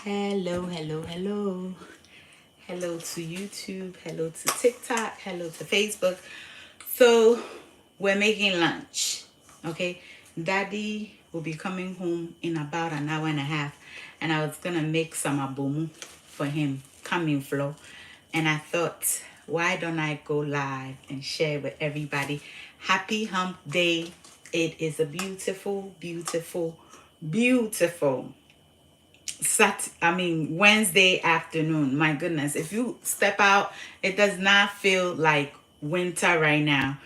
Hello, hello, hello. Hello to YouTube, hello to TikTok, hello to Facebook. So, we're making lunch, okay? Daddy will be coming home in about an hour and a half, and I was gonna make some abomu for him, coming flow. And I thought, why don't I go live and share with everybody? Happy Hump Day. It is a beautiful, beautiful, beautiful Wednesday afternoon. My goodness, if you step out, it does not feel like winter right now.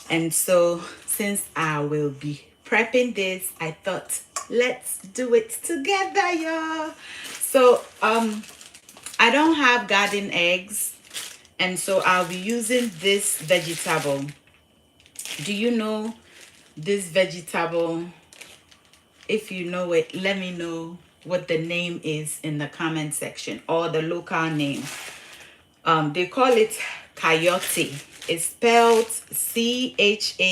And so, since I will be prepping this, I thought, let's do it together, y'all. So, I don't have garden eggs, and so I'll be using this vegetable. Do you know this vegetable? If you know it, let me know what the name is in the comment section, or the local name. They call it coyote. It's spelled Chayote.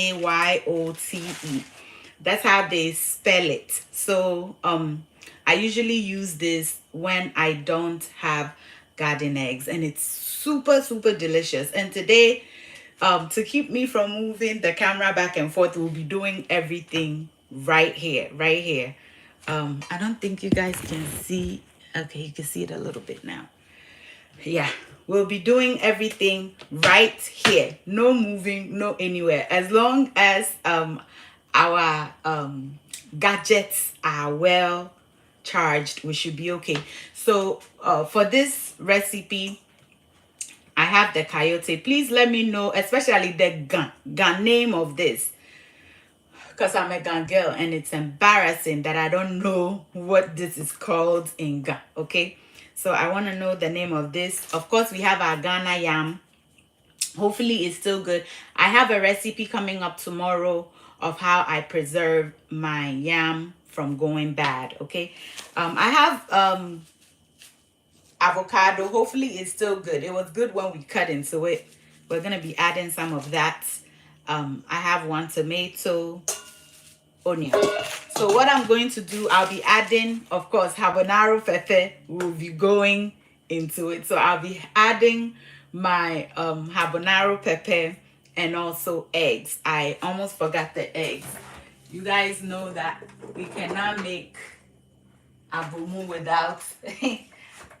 That's how they spell it. So I usually use this when I don't have garden eggs, and it's super, super delicious. And today, to keep me from moving the camera back and forth, we'll be doing everything right here, right here. I don't think you guys can see. Okay, you can see it a little bit now. Yeah, we'll be doing everything right here. No moving, no anywhere. As long as our gadgets are well charged, we should be okay. So for this recipe, I have the coyote. Please let me know, especially the Gan name of this, because I'm a Gan girl and it's embarrassing that I don't know what this is called in Gan. Okay, so I want to know the name of this. Of course, we have our Ghana yam. Hopefully it's still good. I have a recipe coming up tomorrow of how I preserve my yam from going bad. Okay, I have avocado. Hopefully it's still good. It was good when we cut into it. We're gonna be adding some of that. I have one tomato, onion. So what I'm going to do, I'll be adding, of course, habanero pepper will be going into it. So I'll be adding my habanero pepper and also eggs. I almost forgot the eggs. You guys know that we cannot make abomu without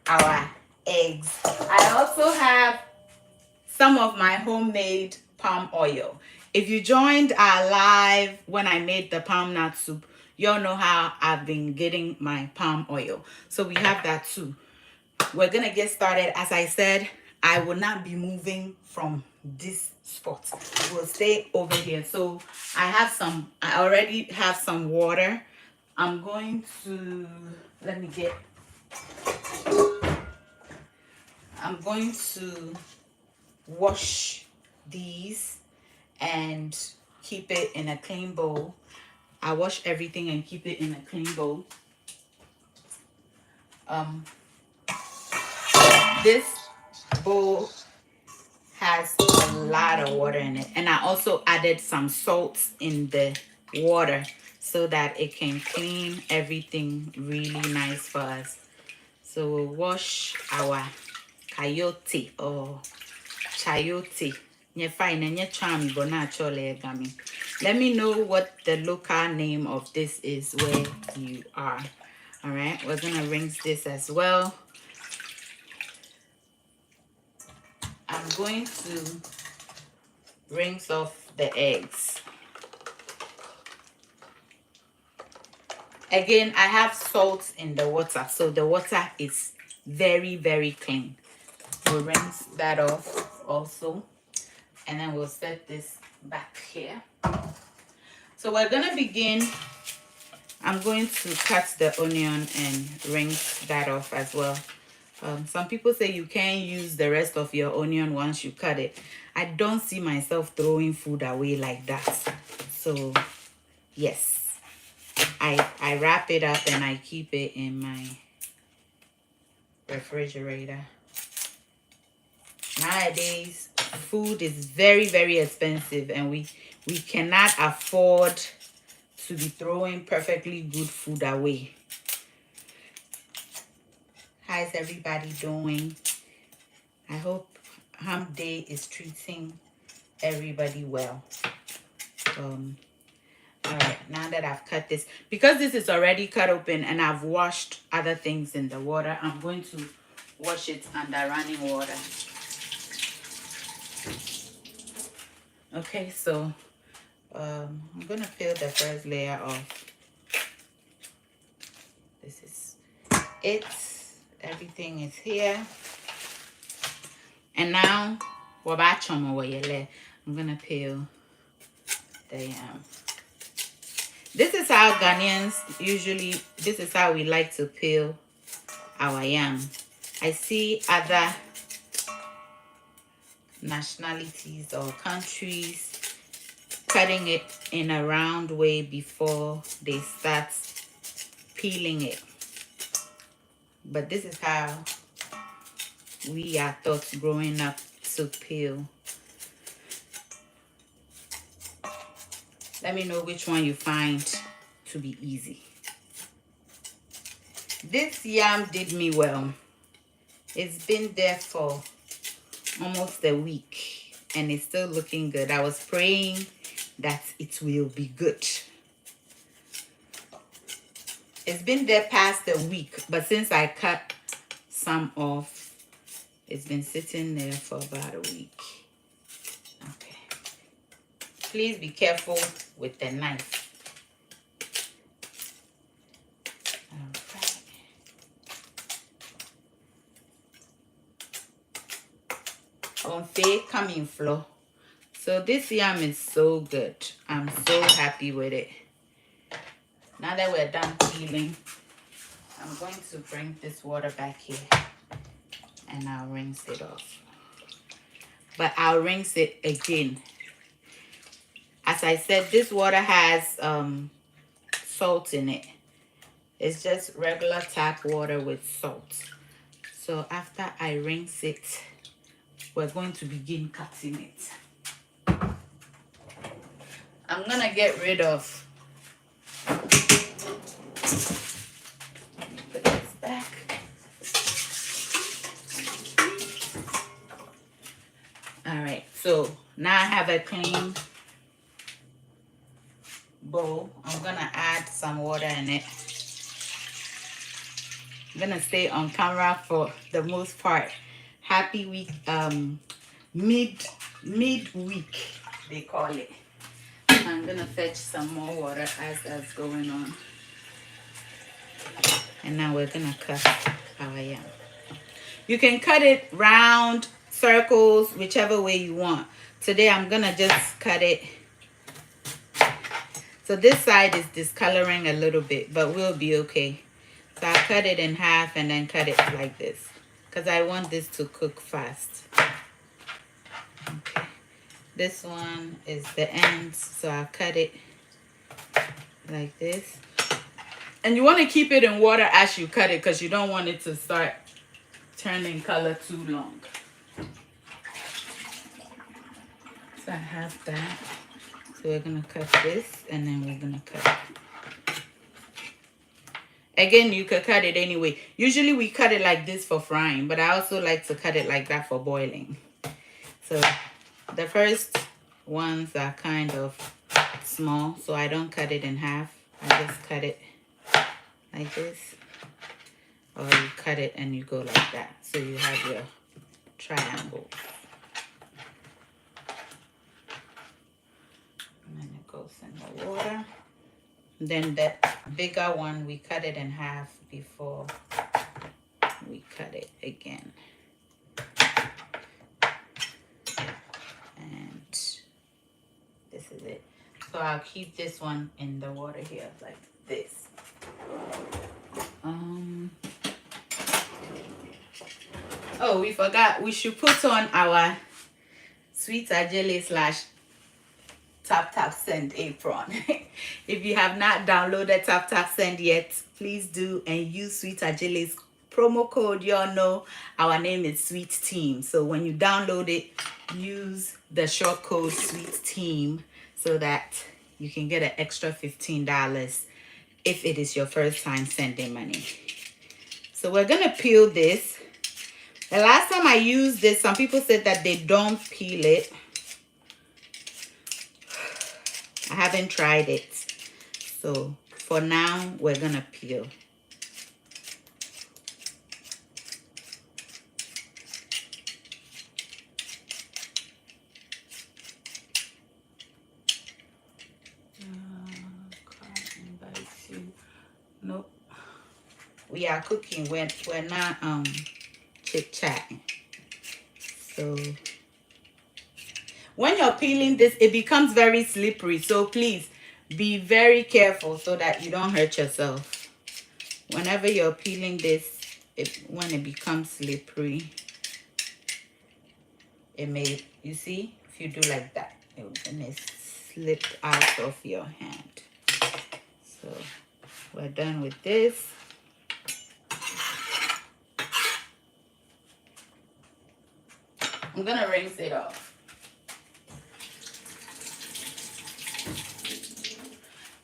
our eggs. I also have some of my homemade palm oil. If you joined our live when I made the palm nut soup, y'all know how I've been getting my palm oil. So we have that too. We're gonna get started. As I said, I will not be moving from this spot. We'll stay over here. So I already have some water. I'm going to, I'm going to wash these and keep it in a clean bowl. I wash everything and keep it in a clean bowl. This bowl has a lot of water in it, and I also added some salt in the water so that it can clean everything really nice for us. So we'll wash our coyote or chayote. Let me know what the local name of this is where you are. All right, we're gonna rinse this as well. I'm going to rinse off the eggs. Again, I have salt in the water, so the water is very, very clean. We'll rinse that off also, and then we'll set this back here. So we're gonna begin. I'm going to cut the onion and rinse that off as well. Some people say you can't use the rest of your onion once you cut it. I don't see myself throwing food away like that. So yes, I wrap it up and I keep it in my refrigerator. Nowadays, food is very, very expensive, and we cannot afford to be throwing perfectly good food away. How's everybody doing? I hope Hump Day is treating everybody well. All right, now that I've cut this, because this is already cut open and I've washed other things in the water, I'm going to wash it under running water. Okay, so I'm gonna peel the first layer off. This is it. Everything is here. And now, I'm gonna peel the yam. This is how Ghanaians usually, this is how we like to peel our yam. I see other nationalities or countries cutting it in a round way before they start peeling it. But this is how we are taught growing up to peel. Let me know which one you find to be easy. This yam did me well. It's been there for almost a week and it's still looking good. I was praying that it will be good. It's been there past a week, but since I cut some off, it's been sitting there for about a week. Okay. Please be careful with the knife. On faith coming flow. So this yam is so good. I'm so happy with it. Now that we're done peeling, I'm going to bring this water back here and I'll rinse it off. But I'll rinse it again. As I said, this water has salt in it. It's just regular tap water with salt. So after I rinse it, we're going to begin cutting it. I'm gonna get rid of, put this back. All right, so now I have a clean bowl. I'm gonna add some water in it. I'm gonna stay on camera for the most part. Happy week, mid-week, they call it. I'm gonna fetch some more water as that's going on. And now we're gonna cut our yam. You can cut it round, circles, whichever way you want. Today I'm gonna just cut it. So this side is discoloring a little bit, but we'll be okay. So I'll cut it in half and then cut it like this, because I want this to cook fast. Okay. This one is the ends, so I'll cut it like this. And you want to keep it in water as you cut it, because you don't want it to start turning color too long. So I have that. So we're going to cut this, and then we're going to cut it. Again, you could cut it anyway. Usually we cut it like this for frying, but I also like to cut it like that for boiling. So the first ones are kind of small, so I don't cut it in half. I just cut it like this. Or you cut it and you go like that. So you have your triangle. And then it goes in the water. Then the bigger one, we cut it in half before we cut it again. And this is it. So I'll keep this one in the water here like this. Oh, we forgot. We should put on our Sweet Adjeley / Tap Send apron. If you have not downloaded Tap Send yet, please do and use Sweet Adjeley's promo code. You all know our name is Sweet Team. So when you download it, use the short code Sweet Team so that you can get an extra $15 if it is your first time sending money. So we're gonna peel this. The last time I used this, some people said that they don't peel it. I haven't tried it. So for now, we're gonna peel. Nope. We are cooking. We're not chit-chatting. So when you're peeling this, it becomes very slippery. So please be very careful so that you don't hurt yourself. Whenever you're peeling this, when it becomes slippery, it may, you see, if you do like that, it may slip out of your hand. So we're done with this. I'm gonna rinse it off.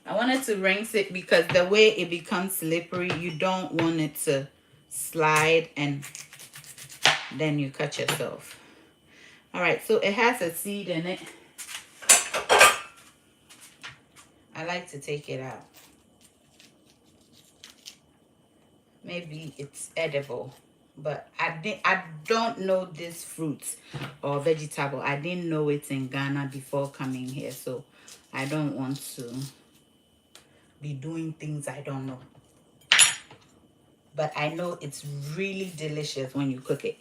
I wanted to rinse it because the way it becomes slippery, you don't want it to slide and then you cut yourself. All right, so it has a seed in it. I like to take it out. Maybe it's edible, but I don't know this fruit or vegetable. I didn't know it in Ghana before coming here, so I don't want to be doing things I don't know. But I know it's really delicious when you cook it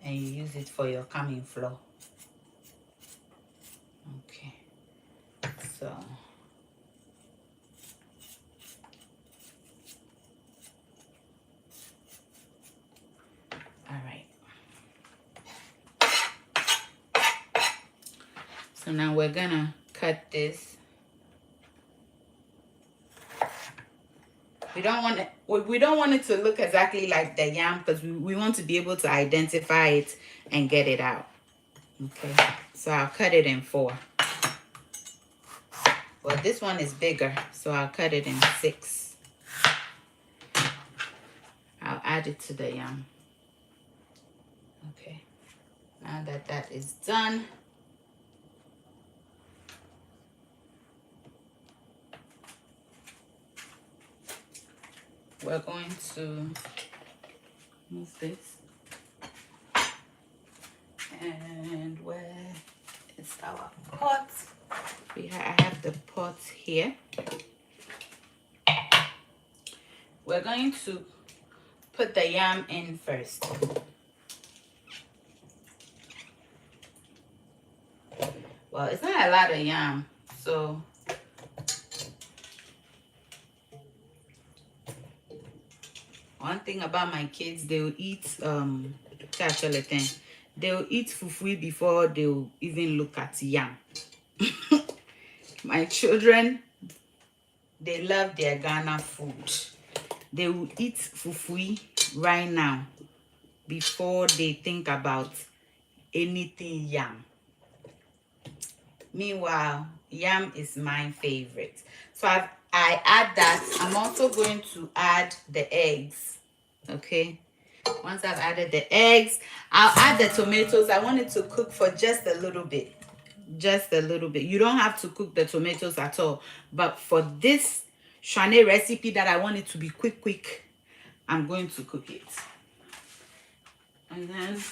and you use it for your coming flour. Okay, so all right. So now we're gonna cut this. We don't want it to look exactly like the yam because we want to be able to identify it and get it out. Okay, so I'll cut it in 4. Well, this one is bigger, so I'll cut it in 6. I'll add it to the yam. Okay, now that that is done, we're going to move this. And where is our pot? I have the pot here. We're going to put the yam in first. Well, it's not a lot of yam, so one thing about my kids, they'll eat Adjeley, they'll eat fufu before they'll even look at yam. My children, they love their Ghana food. They will eat fufu right now before they think about anything yam. Meanwhile, yam is my favorite. So I add that. I'm also going to add the eggs. Okay. Once I've added the eggs, I'll add the tomatoes. I want it to cook for just a little bit. Just a little bit. You don't have to cook the tomatoes at all. But for this Shanae recipe that I want it to be quick, I'm going to cook it. And then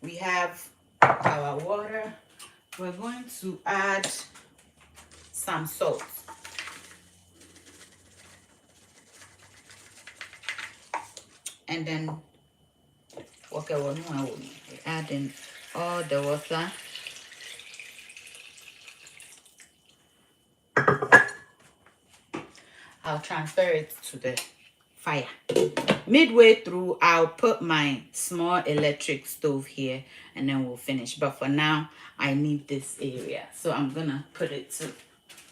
we have our water. We're going to add some salt. And then add in all the water. I'll transfer it to the fire. Midway through, I'll put my small electric stove here and then we'll finish. But for now, I need this area. So I'm gonna put it to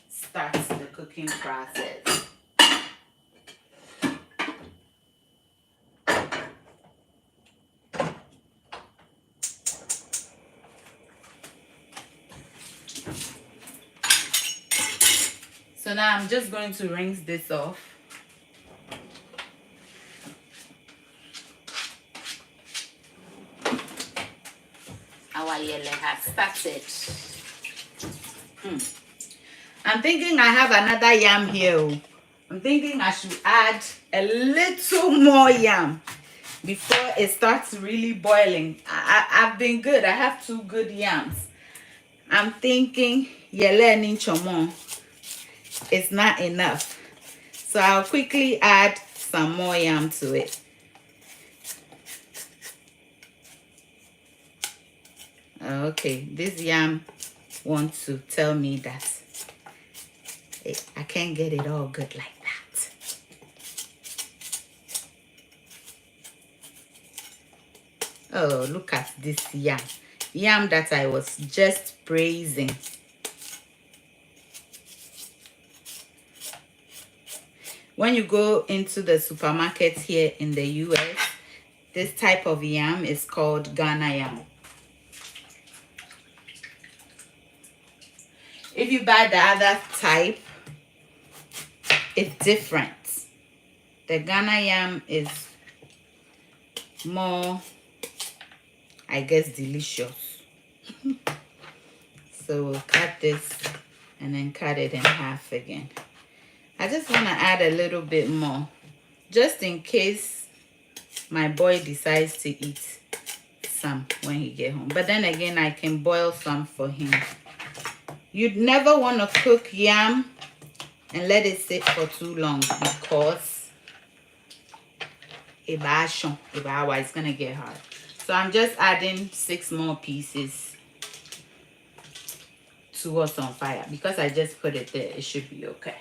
start the cooking process. So now I'm just going to rinse this off. our yele has started. I'm thinking I have another yam here. Oh. I'm thinking I should add a little more yam before it starts really boiling. I've been good. I have 2 good yams. I'm thinking yele ninchomo is not enough. So I'll quickly add some more yam to it. Okay, this yam wants to tell me that I can't get it all good like that. Oh, look at this yam. Yam that I was just praising. When you go into the supermarket here in the US, this type of yam is called Ghana yam. If you buy the other type, it's different. The Ghana yam is more, I guess, delicious. So we'll cut this and then cut it in half again. I just want to add a little bit more, just in case my boy decides to eat some when he get home. But then again, I can boil some for him. You'd never want to cook yam and let it sit for too long because it's gonna get hard. So I'm just adding 6 more pieces to what's on fire. Because I just put it there, it should be okay.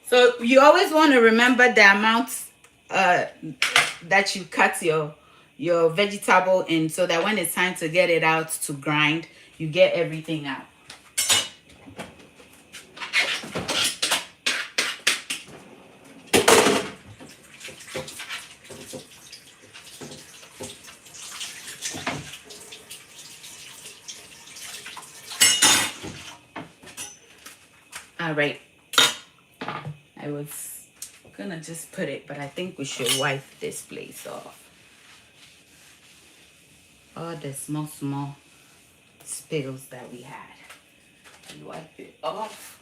So you always want to remember the amount that you cut your vegetable in, so that when it's time to get it out to grind, you get everything out. All right. I was gonna just put it, but I think we should wipe this place off. All the small spills that we had. You wipe it off.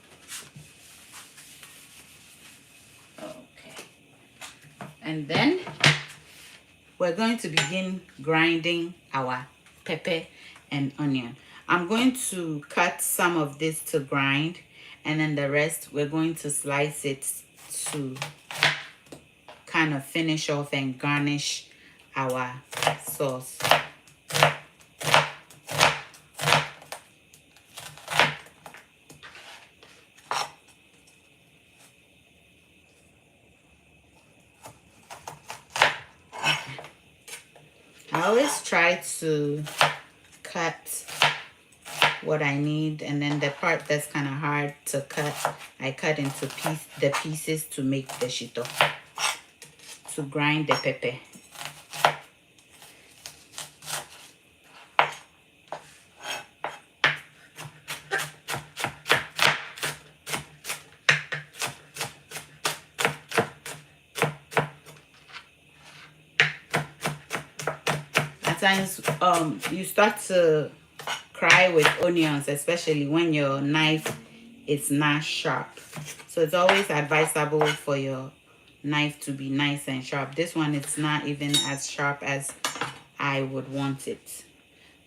Okay. And then we're going to begin grinding our pepper and onion. I'm going to cut some of this to grind, and then the rest we're going to slice it to kind of finish off and garnish our sauce. I always try to cut what I need, and then the part that's kind of hard to cut, I cut into the pieces to make the shito, to grind the pepper. At times, you start to cry with onions, especially when your knife is not sharp. So it's always advisable for your knife to be nice and sharp. This one, it's not even as sharp as I would want it.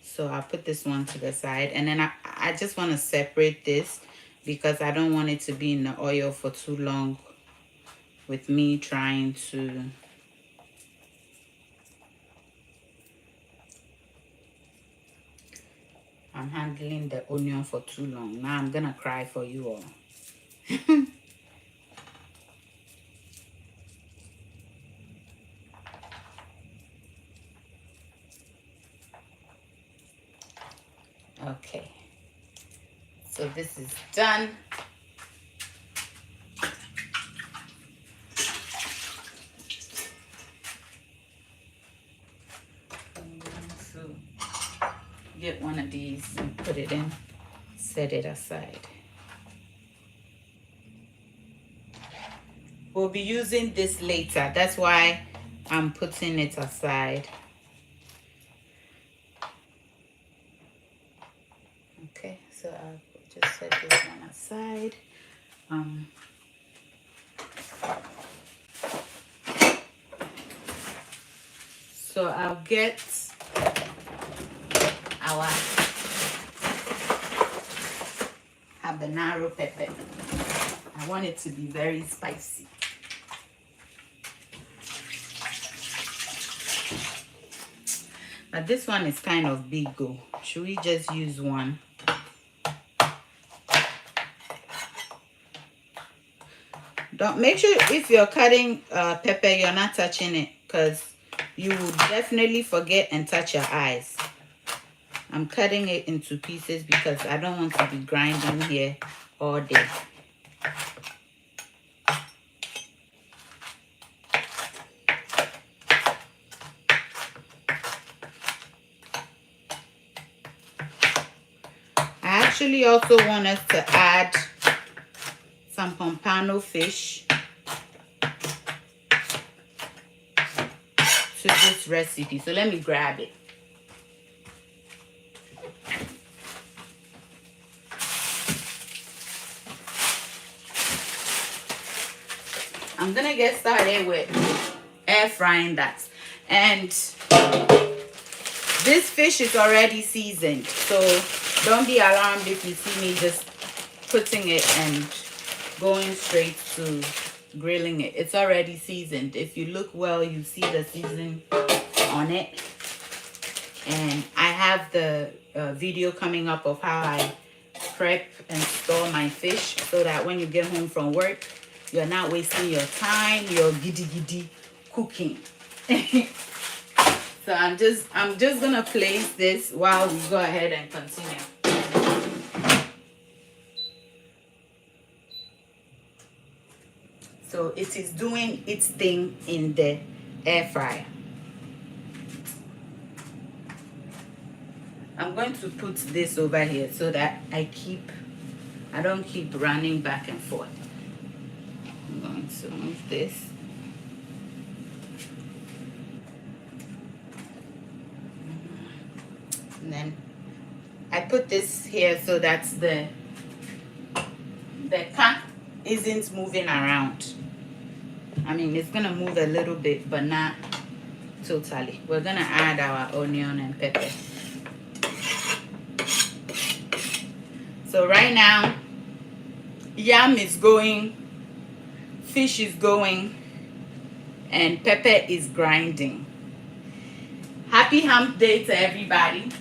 So I'll put this one to the side, and then I just want to separate this because I don't want it to be in the oil for too long with me trying to I'm handling the onion for too long. Now I'm gonna cry for you all. Okay, so this is done. get one of these and put it in, set it aside. We'll be using this later. That's why I'm putting it aside. Okay, so I'll just set this one aside. So I'll get our habanero pepper. I want it to be very spicy. But this one is kind of big though. Should we just use one? Don't make sure if you're cutting pepper, you're not touching it, because you will definitely forget and touch your eyes. I'm cutting it into pieces because I don't want to be grinding here all day. I actually also want us to add some pompano fish to this recipe. So let me grab it. I'm gonna get started with air frying that. And this fish is already seasoned, so don't be alarmed if you see me just putting it and going straight to grilling it. It's already seasoned. If you look well, you see the seasoning on it. And I have the video coming up of how I prep and store my fish, so that when you get home from work, you're not wasting your time, you're giddy cooking. So I'm just gonna place this while we go ahead and continue. So it is doing its thing in the air fryer. I'm going to put this over here so that I don't keep running back and forth. I'm going to move this. And then I put this here so that the pan isn't moving around. I mean, it's gonna move a little bit, but not totally. We're gonna add our onion and pepper. So right now, yam is going, fish is going, and pepper is grinding. Happy hump day to everybody.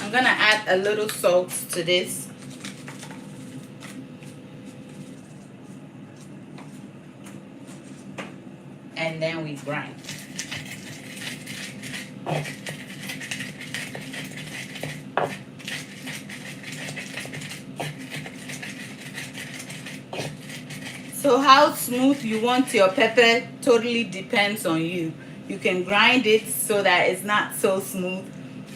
I'm gonna add a little salt to this. And then we grind. So how smooth you want your pepper totally depends on you. You can grind it so that it's not so smooth,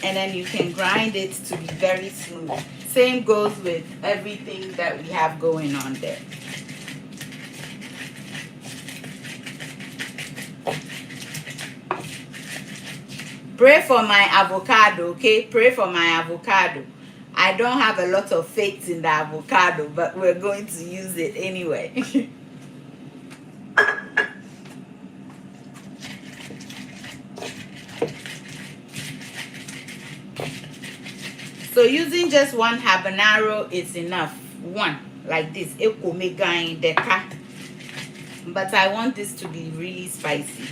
and then you can grind it to be very smooth. Same goes with everything that we have going on there. Pray for my avocado, okay? Pray for my avocado. I don't have a lot of faith in the avocado, but we're going to use it anyway. So using just one habanero is enough. One, like this. But I want this to be really spicy.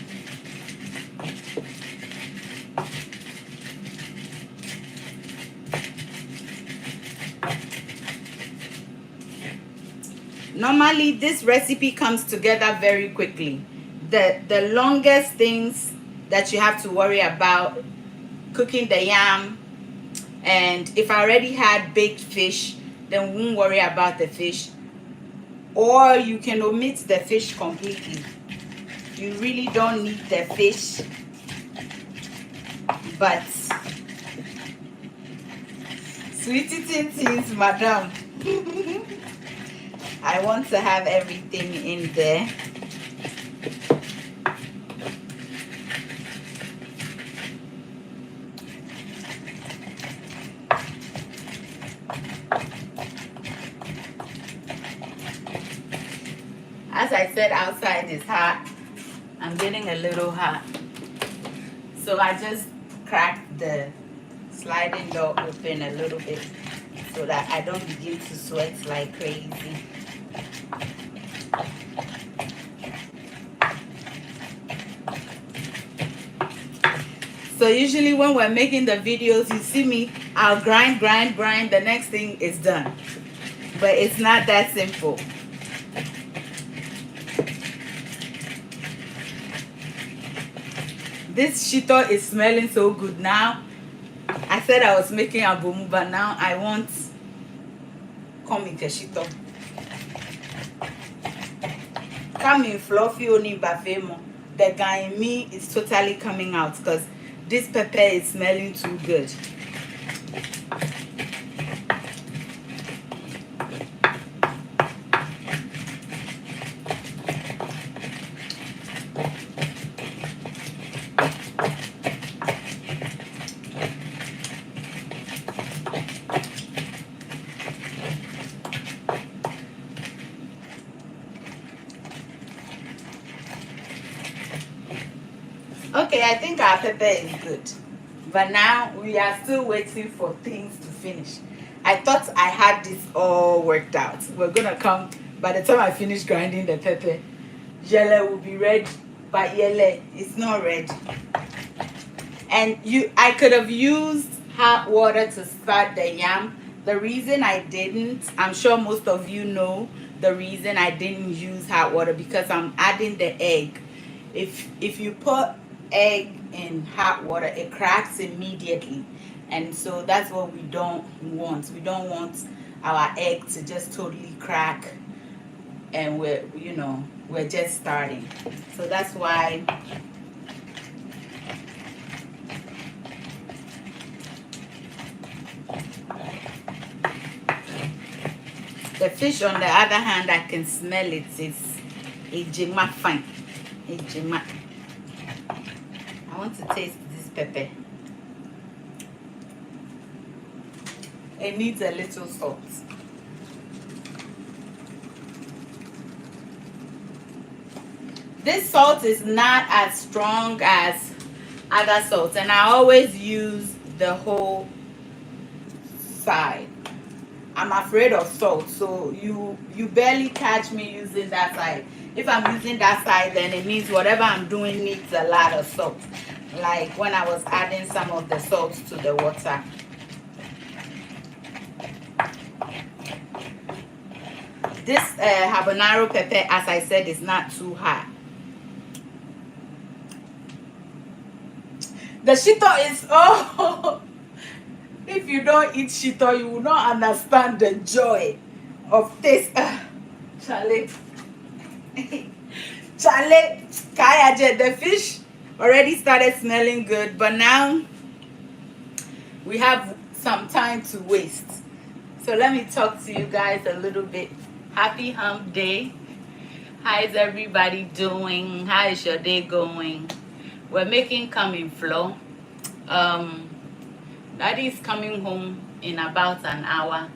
Normally, this recipe comes together very quickly. The longest things that you have to worry about, cooking the yam, and if I already had baked fish, then we won't worry about the fish. Or you can omit the fish completely. You really don't need the fish. But Sweetie things, madam. I want to have everything in there. As I said, outside is hot. I'm getting a little hot. So I just cracked the sliding door open a little bit so that I don't begin to sweat like crazy. So usually when we're making the videos, you see me, I'll grind. The next thing is done. But it's not that simple. This shito is smelling so good now. I said I was making abomu, but now I want comic shito. Come in fluffy only bafemo. The guy in me is totally coming out because this pepper is smelling too good. Okay, I think our pepper is good. But now we are still waiting for things to finish. I thought I had this all worked out. We're gonna come, by the time I finish grinding the pepper, Adjeley will be ready. But Adjeley, it's not ready. And I could have used hot water to start the yam. The reason I didn't, I'm sure most of you know the reason I didn't use hot water, because I'm adding the egg. If you put egg in hot water, it cracks immediately, and so that's what we don't want. We don't want our egg to just totally crack, and we're just starting. So that's why the fish, on the other hand, I can smell it. It's ejima fine. Ejima. I want to taste this pepper. It needs a little salt. This salt is not as strong as other salts, and I always use the whole side. I'm afraid of salt, so you barely catch me using that side. If I'm using that side, then it means whatever I'm doing needs a lot of salt. Like when I was adding some of the salts to the water. This habanero pepper, as I said, is not too hot. The shito is, oh, if you don't eat shito, you will not understand the joy of this. Charlie. Charlie, Kayaje, the fish already started smelling good, but now we have some time to waste. So let me talk to you guys a little bit. Happy hump day. How is everybody doing? How is your day going? We're making coming flow. Daddy is coming home in about an hour,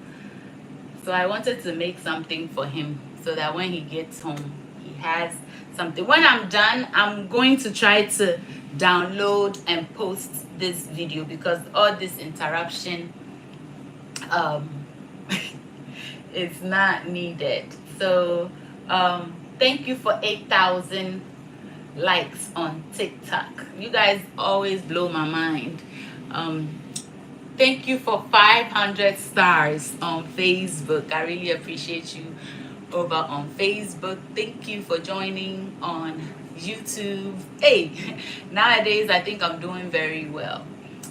so I wanted to make something for him so that when he gets home he has something. When I'm done, I'm going to try to download and post this video because all this interruption is not needed. So thank you for 8,000 likes on TikTok. You guys always blow my mind. Thank you for 500 stars on Facebook. I really appreciate you over on Facebook. Thank you for joining on YouTube. Hey, nowadays I think I'm doing very well.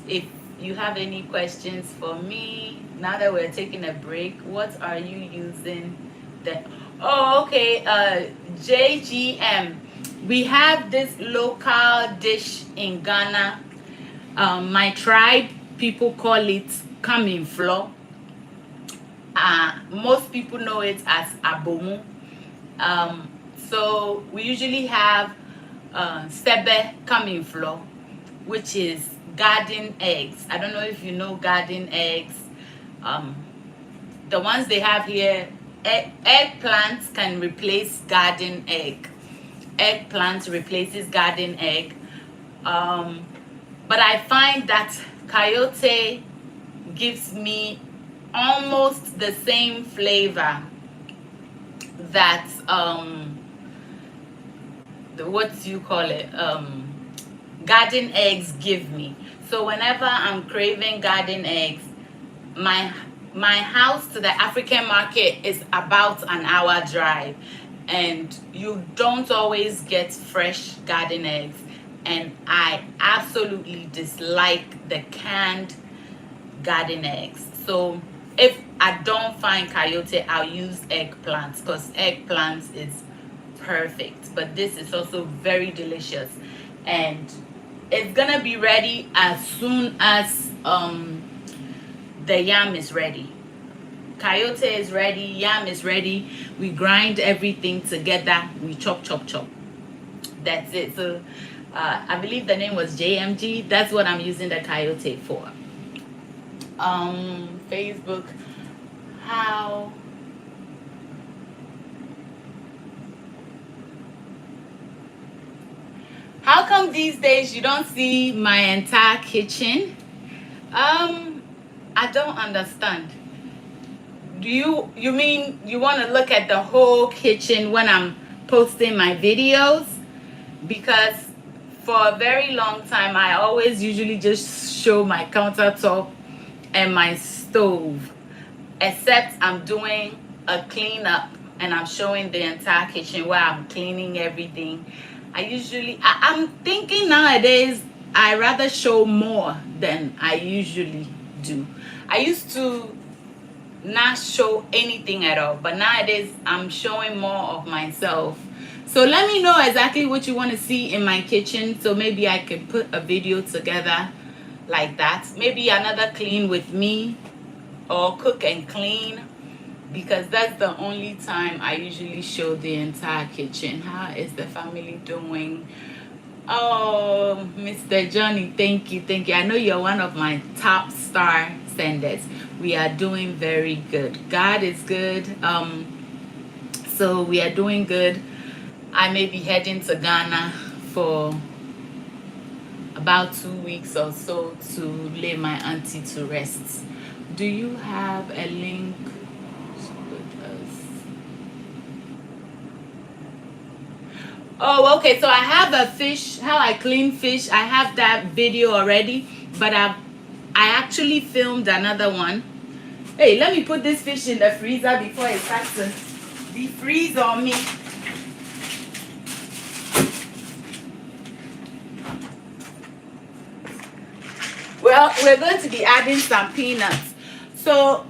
If you have any questions for me, now that we're taking a break, what are you using? Oh, okay, JGM. We have this local dish in Ghana. My tribe, people call it coming flour. Most people know it as abomu. Um, so we usually have sebe coming flour, which is garden eggs. I don't know if you know garden eggs. Um, the ones they have here, eggplants can replace garden egg. Eggplant replaces garden egg. Um, but I find that coyote gives me almost the same flavor that what do you call it, garden eggs give me. So whenever I'm craving garden eggs, my my house to the African market is about an hour drive, and you don't always get fresh garden eggs, and I absolutely dislike the canned garden eggs. So if I don't find coyote, I'll use eggplants, because eggplants is perfect. But this is also very delicious, and it's gonna be ready as soon as the yam is ready. Coyote is ready, yam is ready. We grind everything together, we chop chop chop. That's it. So I believe the name was JMG. That's what I'm using the coyote for. Facebook, how come these days you don't see my entire kitchen? I don't understand. Do you mean you want to look at the whole kitchen when I'm posting my videos? Because for a very long time I always usually just show my countertop and my stove, except I'm doing a cleanup and I'm showing the entire kitchen where I'm cleaning everything. I'm thinking nowadays I rather show more than I usually do. I used to not show anything at all, but nowadays I'm showing more of myself. So let me know exactly what you want to see in my kitchen, so maybe I can put a video together like that. Maybe another clean with me, or cook and clean, because that's the only time I usually show the entire kitchen. How is the family doing? Oh, Mr. Johnny, thank you, thank you. I know you're one of my top star senders. We are doing very good. God is good. So we are doing good. I may be heading to Ghana for about 2 weeks or so to lay my auntie to rest. Do you have a link with us? Oh, okay. So I have a fish, how I clean fish. I have that video already, but I actually filmed another one. Hey, let me put this fish in the freezer before it starts to defreeze on me. Well, we're going to be adding some peanuts. So,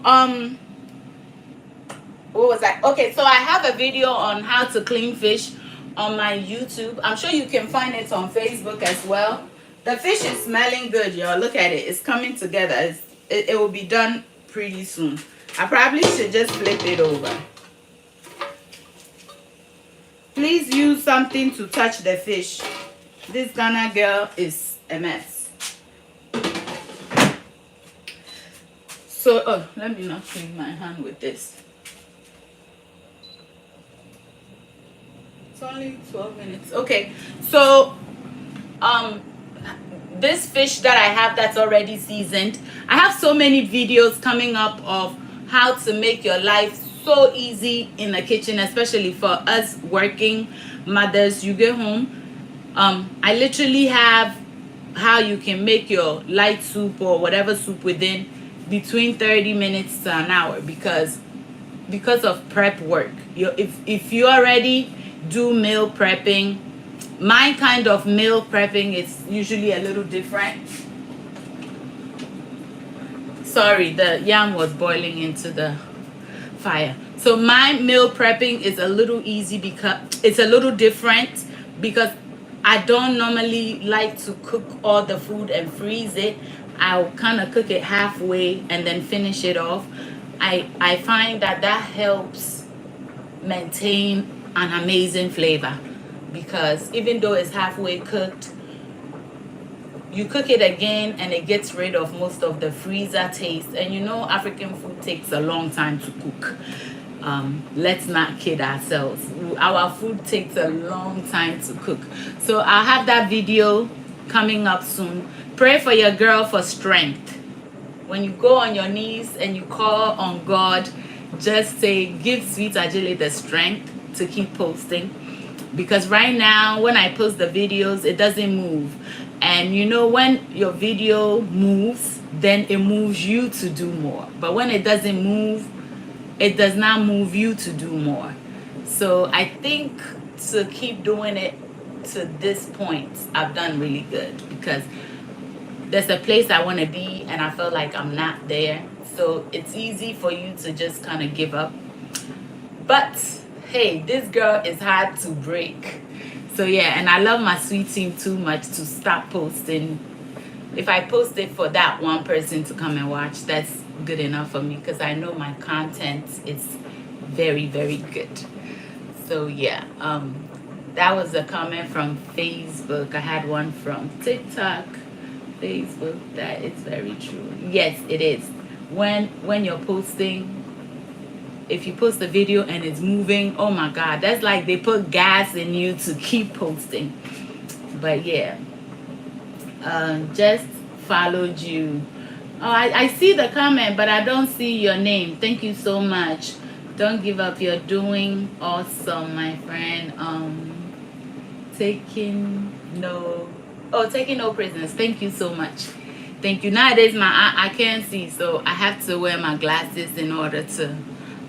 what was that? Okay, so I have a video on how to clean fish on my YouTube. I'm sure you can find it on Facebook as well. The fish is smelling good, y'all. Look at it. It's coming together. It will be done pretty soon. I probably should just flip it over. Please use something to touch the fish. This Ghana girl is a mess. So, oh, let me not clean my hand with this. It's only 12 minutes. Okay, so this fish that I have that's already seasoned, I have so many videos coming up of how to make your life so easy in the kitchen, especially for us working mothers. You get home, I literally have how you can make your light soup or whatever soup within between 30 minutes to an hour, because of prep work. If you already do meal prepping, my kind of meal prepping is usually a little different. Sorry, the yam was boiling into the fire. So my meal prepping is a little easy, because it's a little different, because I don't normally like to cook all the food and freeze it. I'll kind of cook it halfway and then finish it off. I find that helps maintain an amazing flavor, because even though it's halfway cooked, you cook it again and it gets rid of most of the freezer taste. And you know, African food takes a long time to cook. Let's not kid ourselves. Our food takes a long time to cook. So I'll have that video coming up soon. Pray for your girl for strength. When you go on your knees and you call on God, just say, give sweet Adjeley the strength to keep posting. Because right now, when I post the videos, it doesn't move. And you know, when your video moves, then it moves you to do more. But when it doesn't move, it does not move you to do more. So I think to keep doing it to this point, I've done really good, because there's a place I want to be and I feel like I'm not there. So it's easy for you to just kind of give up. But hey, this girl is hard to break. So yeah, and I love my sweet team too much to stop posting. If I post it for that one person to come and watch, that's good enough for me, because I know my content is very, very good. So yeah, that was a comment from Facebook. I had one from TikTok. Facebook, that is very true. Yes, it is. When you're posting, if you post a video and it's moving, oh my God, that's like they put gas in you to keep posting. But yeah, just followed you. Oh, I see the comment, but I don't see your name. Thank you so much. Don't give up. You're doing awesome, my friend. Taking no prisoners. Thank you so much. Thank you. Nowadays, I can't see, so I have to wear my glasses in order to.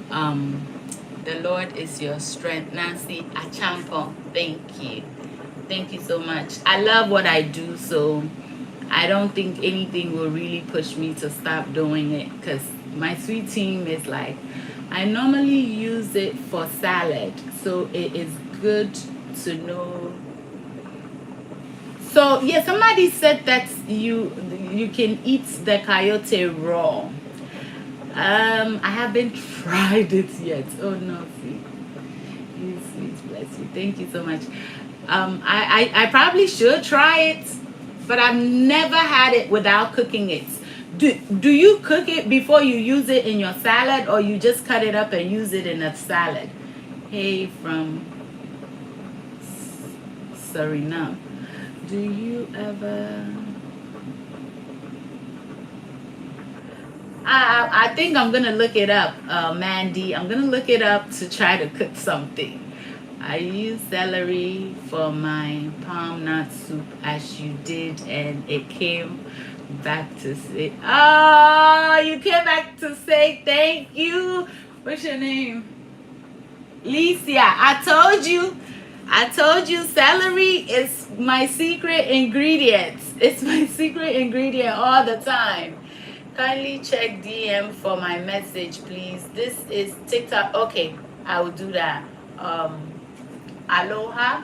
The Lord is your strength, Nancy Achampo. Thank you. Thank you so much. I love what I do, so I don't think anything will really push me to stop doing it, because my sweet team is like, I normally use it for salad, so it is good to know. So yeah, somebody said that you can eat the coyote raw. I haven't tried it yet. Oh no, sweet. You sweet, bless you. Thank you so much. I probably should try it, but I've never had it without cooking it. Do you cook it before you use it in your salad, or you just cut it up and use it in a salad? Hey, from Suriname. Do you ever... I think I'm going to look it up, Mandy. I'm going to look it up to try to cook something. I use celery for my palm nut soup as you did, and it came back to say, oh, you came back to say thank you. What's your name? Licia. I told you celery is my secret ingredient. It's my secret ingredient all the time. Kindly check DM for my message, please. This is TikTok. Okay, I will do that. Aloha.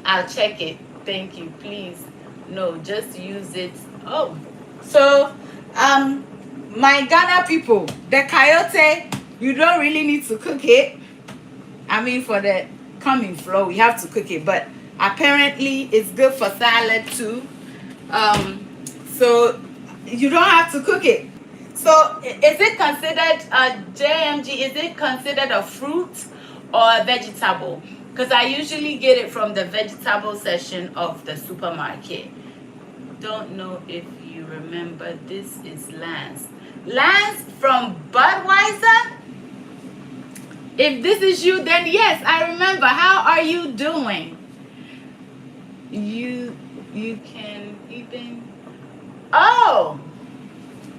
I'll check it. Thank you. Please. No, just use it. Oh, so my Ghana people, the coyote, you don't really need to cook it. I mean, for the coming flow, we have to cook it, but apparently it's good for salad too. So you don't have to cook it. So is it considered a JMG? Is it considered a fruit or a vegetable? Because I usually get it from the vegetable section of the supermarket. Don't know if you remember. This is Lance. Lance from Budweiser? If this is you, then yes, I remember. How are you doing? You can even... Oh!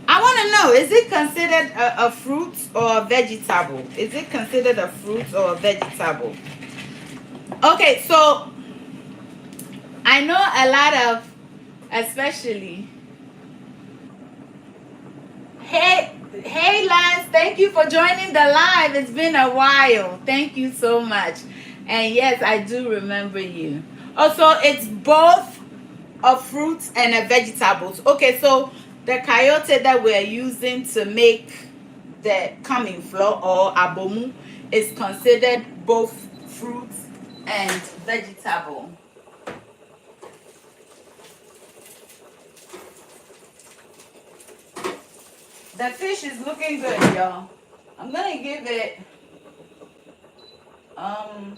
I want to know, is it considered a fruit or a vegetable? Is it considered a fruit or a vegetable? Okay, so I know a lot of, especially... Hey Lance, thank you for joining the live. It's been a while. Thank you so much. And yes, I do remember you. Also, it's both a fruit and a vegetables. Okay, so The coyote that we're using to make the coming flour or abomu is considered both fruits and vegetable. The fish is looking good, y'all. I'm gonna give it I'm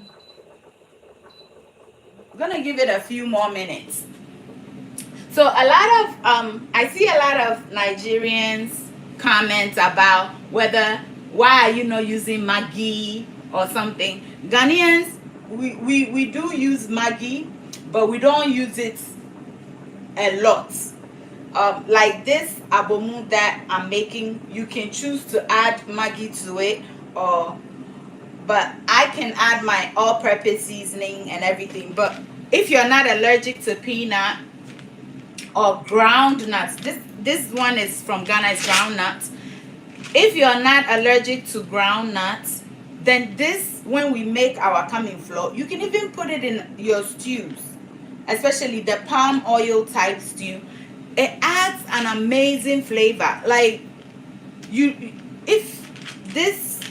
gonna give it a few more minutes. So a lot of I see a lot of Nigerians comment about whether why are you not using Maggi or something. Ghanaians, we do use Maggi, but we don't use it a lot. Like this abomu that I'm making, you can choose to add Maggi to it, or but I can add my all-purpose seasoning and everything. But if you're not allergic to peanut or ground nuts, this one is from Ghana, it's ground nuts. If you're not allergic to ground nuts, then this, when we make our coming flour, you can even put it in your stews, especially the palm oil type stew. It adds an amazing flavor. Like you, if this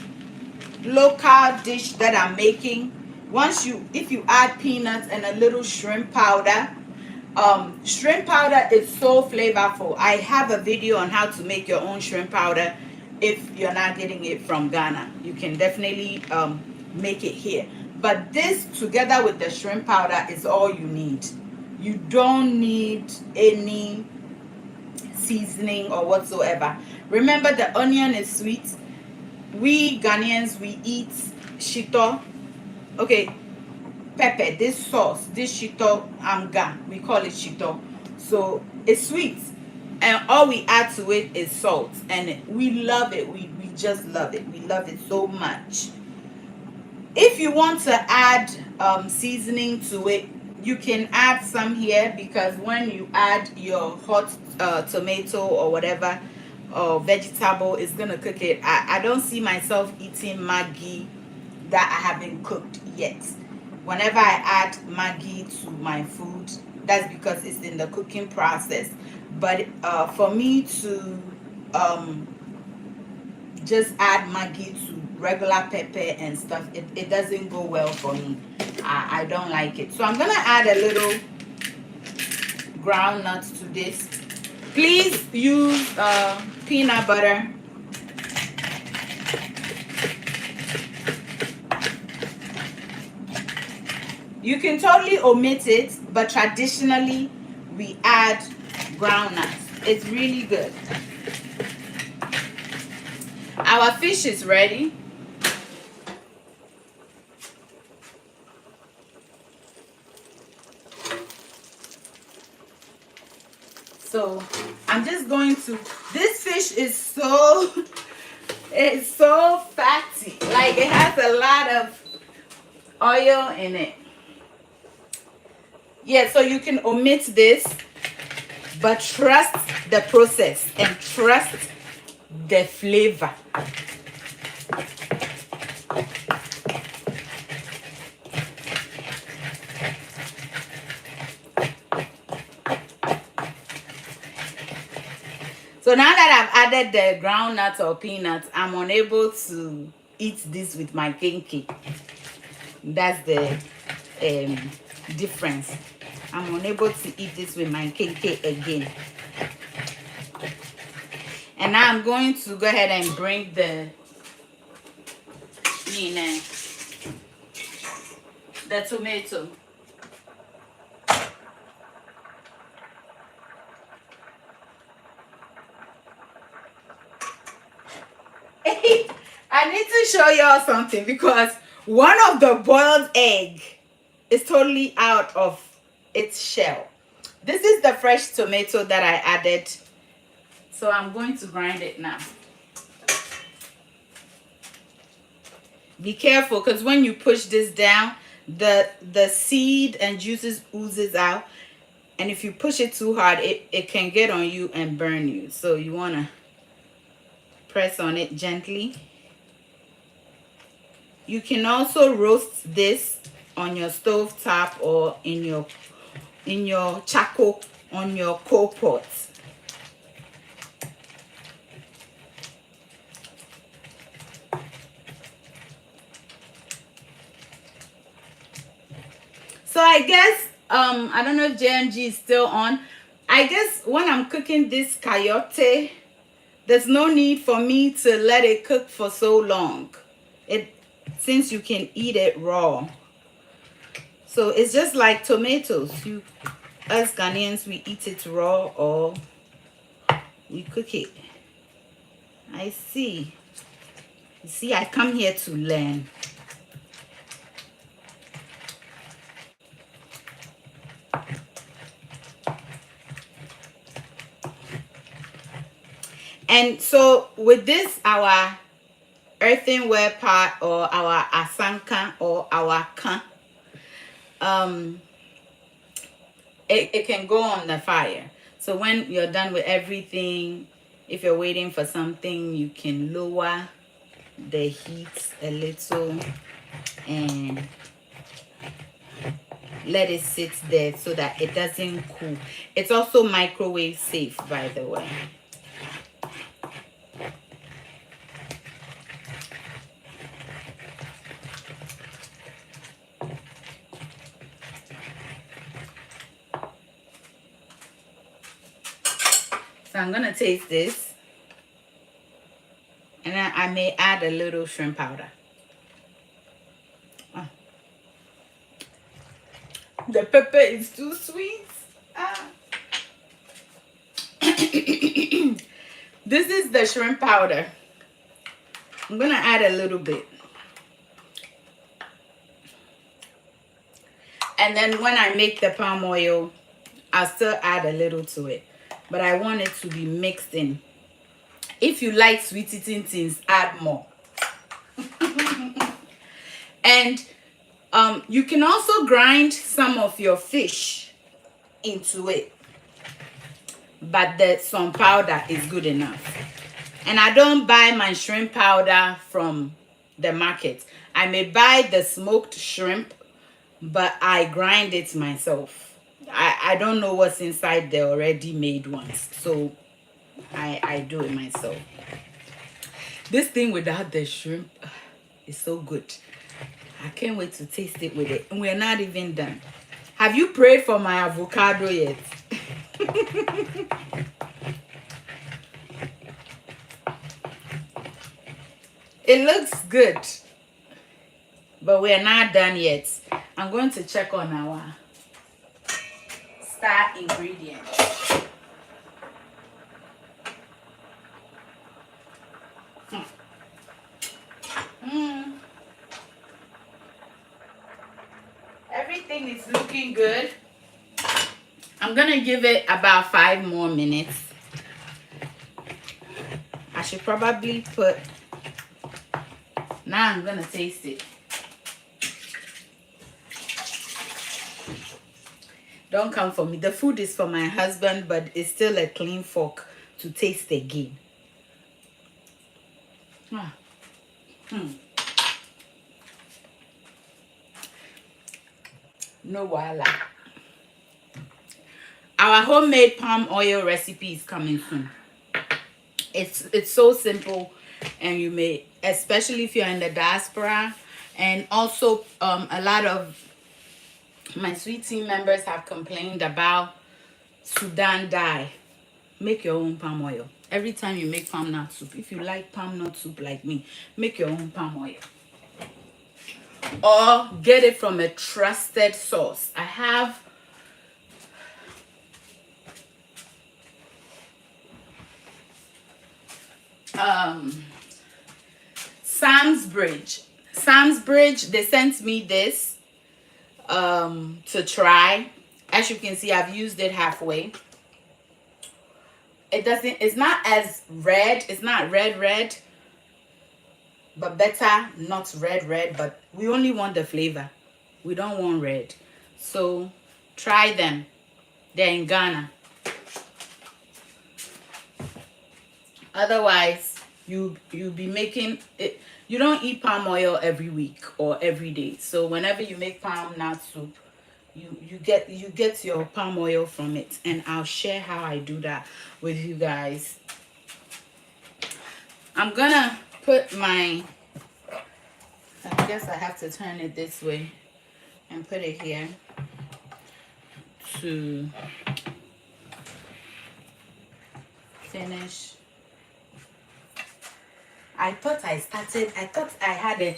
local dish that I'm making, if you add peanuts and a little shrimp powder, shrimp powder is so flavorful. I have a video on how to make your own shrimp powder. If you're not getting it from Ghana, you can definitely make it here. But this together with the shrimp powder is all you need. You don't need any seasoning or whatsoever. Remember, the onion is sweet. We Ghanaians, we eat shito. Okay, pepper, this sauce, this shito amga, we call it shito. So it's sweet, and all we add to it is salt, and we love it. We just love it. We love it so much. If you want to add seasoning to it, you can add some here, because when you add your hot tomato or whatever or vegetable, it's gonna cook it. I don't see myself eating Maggi that I haven't cooked yet. Whenever I add Maggi to my food, that's because it's in the cooking process. But for me to just add Maggi to regular pepper and stuff, it doesn't go well for me. I don't like it. So I'm gonna add a little ground nuts to this. Please use peanut butter. You can totally omit it, but traditionally we add ground nuts. It's really good. Our fish is ready. So I'm just going to, this fish is so, it's so fatty. Like, it has a lot of oil in it. Yeah, so you can omit this, but trust the process and trust the flavor. So now that I've added the ground nuts or peanuts, I'm unable to eat this with my kenke. That's the difference. I'm unable to eat this with my kenke again. And now I'm going to go ahead and bring the tomato. I need to show y'all something, because one of the boiled egg is totally out of its shell. This is the fresh tomato that I added. So I'm going to grind it now. Be careful, because when you push this down, the seed and juices oozes out. And if you push it too hard, it can get on you and burn you. So you want to press on it gently. You can also roast this on your stove top or in your charcoal on your coal pot. So I guess I don't know if JMG is still on. I guess when I'm cooking this coyote, there's no need for me to let it cook for so long. It since you can eat it raw. So it's just like tomatoes. You us Ghanaians, we eat it raw or we cook it. I see. You see, I come here to learn. And so with this, our earthenware pot or our asanka or our kan, um, it can go on the fire. So when you're done with everything, if you're waiting for something, you can lower the heat a little and let it sit there so that it doesn't cool. It's also microwave safe, by the way. So I'm gonna taste this, and then I may add a little shrimp powder. Oh. The pepper is too sweet. Ah. This is the shrimp powder. I'm gonna add a little bit. And then when I make the palm oil, I'll still add a little to it. But I want it to be mixed in. If you like sweet eating things, add more. And you can also grind some of your fish into it. But some powder is good enough. And I don't buy my shrimp powder from the market. I may buy the smoked shrimp, but I grind it myself. I don't know what's inside the already made ones. So I do it myself. This thing without the shrimp is so good. I can't wait to taste it with it. And we're not even done. Have you prayed for my avocado yet? It looks good, but we're not done yet. I'm going to check on our star ingredients. Everything is looking good. I'm gonna give it about 5 more minutes. I should probably put. Now I'm gonna taste it. Don't come for me. The food is for my husband, but it's still a clean fork to taste again. No voila. Our homemade palm oil recipe is coming soon. It's so simple, and you may, especially if you're in the diaspora, and also a lot of my sweet team members have complained about Sudan dye. Make your own palm oil. Every time you make palm nut soup, if you like palm nut soup like me, make your own palm oil. Or get it from a trusted source. I have Sam's Bridge, they sent me this to try. As you can see, I've used it halfway. It's not as red, it's not red, but better not red, but we only want the flavor. We don't want red. So try them. They're in Ghana. Otherwise, you'll be making it. You don't eat palm oil every week or every day. So whenever you make palm nut soup, you get your palm oil from it. And I'll share how I do that with you guys. I'm gonna put my, I guess I have to turn it this way and put it here to finish. I thought I had a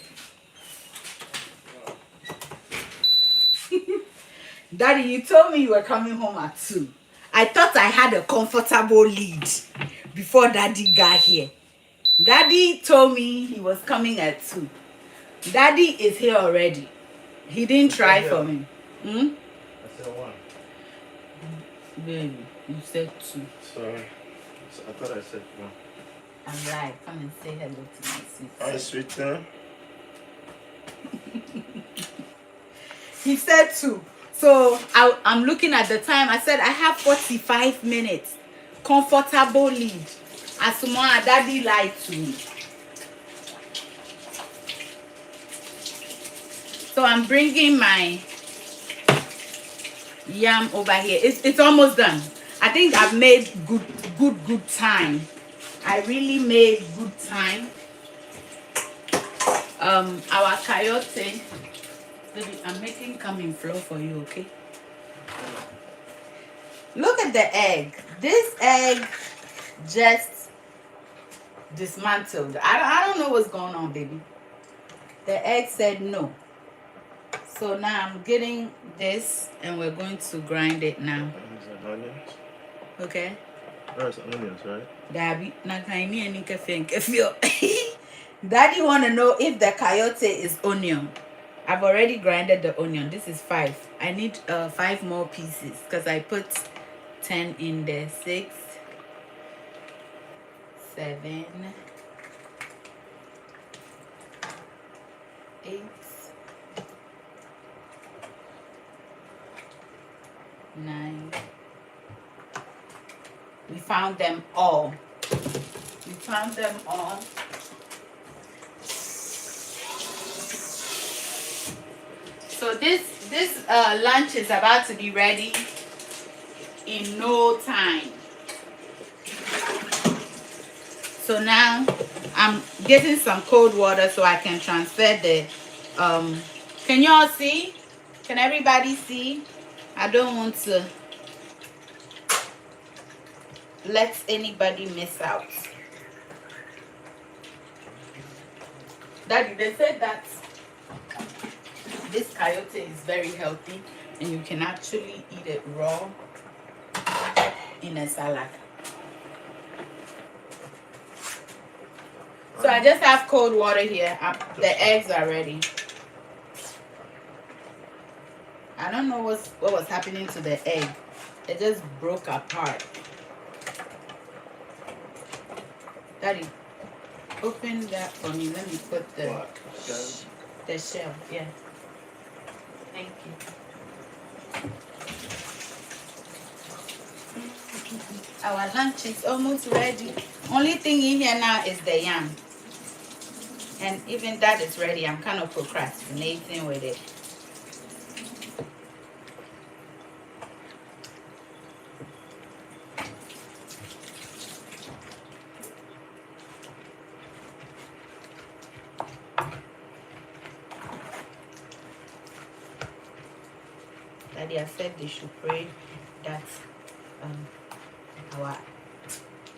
Daddy, you told me you were coming home at 2. I thought I had a comfortable lead before Daddy got here. Daddy told me he was coming at 2. Daddy is here already. He didn't try for me. Hmm? I said 1. Baby, you said 2. Sorry. I thought I said 1. I'm like, come and say hello to my sweet. Hi, sweetie. He said 2. So I'm looking at the time. I said I have 45 minutes. Comfortable lead. Asuma, Daddy lied to me. So I'm bringing my yam over here. It's almost done. I think I've made good time. I really made good time. Our coyote. Baby, I'm making coming flour for you, okay? Look at the egg. This egg just dismantled. I don't know what's going on, baby. The egg said no. So now I'm getting this and we're going to grind it now. Onions. Okay? There's onions, right? Daddy want to know if the coyote is onion. I've already grinded the onion. This is 5. I need 5 more pieces because I put 10 in there. 6, 7, 8, 9. We found them all. We found them all. So this lunch is about to be ready in no time. So now I'm getting some cold water so I can transfer the can you all see? Can everybody see? I don't want to let anybody miss out. Daddy, they said that this coyote is very healthy and you can actually eat it raw in a salad. So I just have cold water here. The eggs are ready. I don't know what was happening to the egg. It just broke apart. Daddy, open that for me. Let me put the shell. Yeah. Thank you. Our lunch is almost ready. Only thing in here now is the yam. And even that is ready. I'm kind of procrastinating with it. Daddy, I said they should pray that our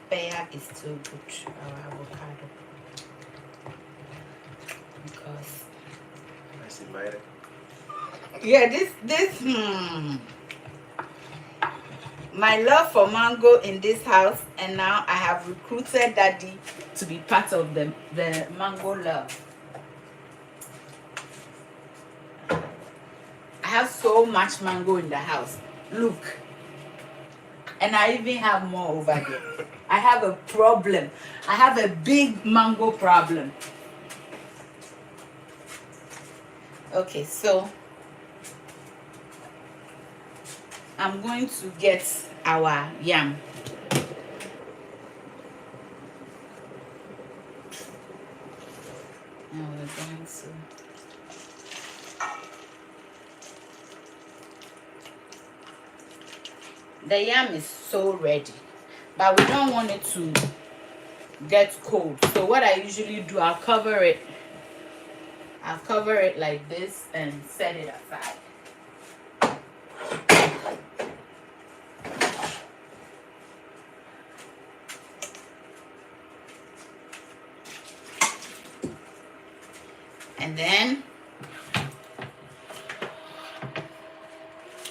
pear is too good, our avocado. Because I see lighting. yeah, this my love for mango in this house, and now I have recruited Daddy to be part of the mango love. I have so much mango in the house. Look. And I even have more over there. I have a problem. I have a big mango problem. Okay, so I'm going to get our yam. And we're going to the yam is so ready, but we don't want it to get cold. So what I usually do, I'll cover it I'll cover it like this and set it aside. And then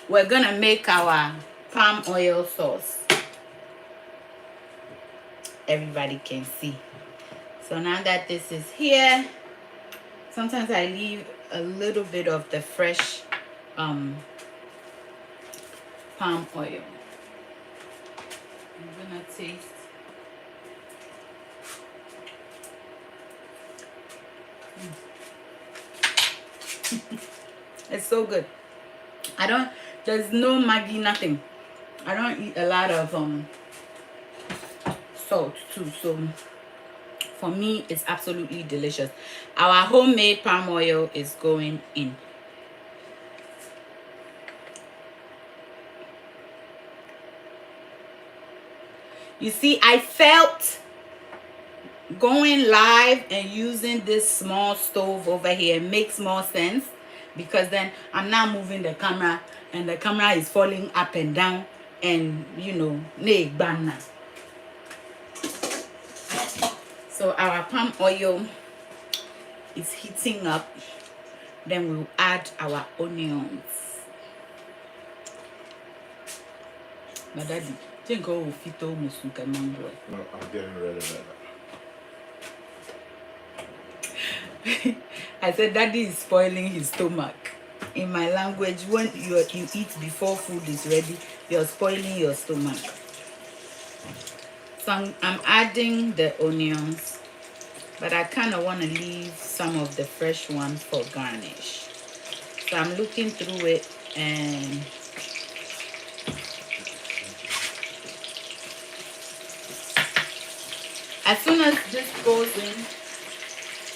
we're gonna make our palm oil sauce. Everybody can see. So now that this is here, sometimes I leave a little bit of the fresh palm oil. I'm gonna taste. It's so good. There's no Maggi, nothing. I don't eat a lot of salt too, so for me it's absolutely delicious. Our homemade palm oil is going in. You see, I felt going live and using this small stove over here makes more sense, because then I'm now moving the camera and the camera is falling up and down, and you know, so our palm oil is heating up. Then we'll add our onions. But daddy, think go fit almost No, I'm getting ready right now. I said daddy is spoiling his stomach. In my language, when you eat before food is ready, you're spoiling your stomach. So I'm adding the onions, but I kind of want to leave some of the fresh ones for garnish. So I'm looking through it, and as soon as this goes in,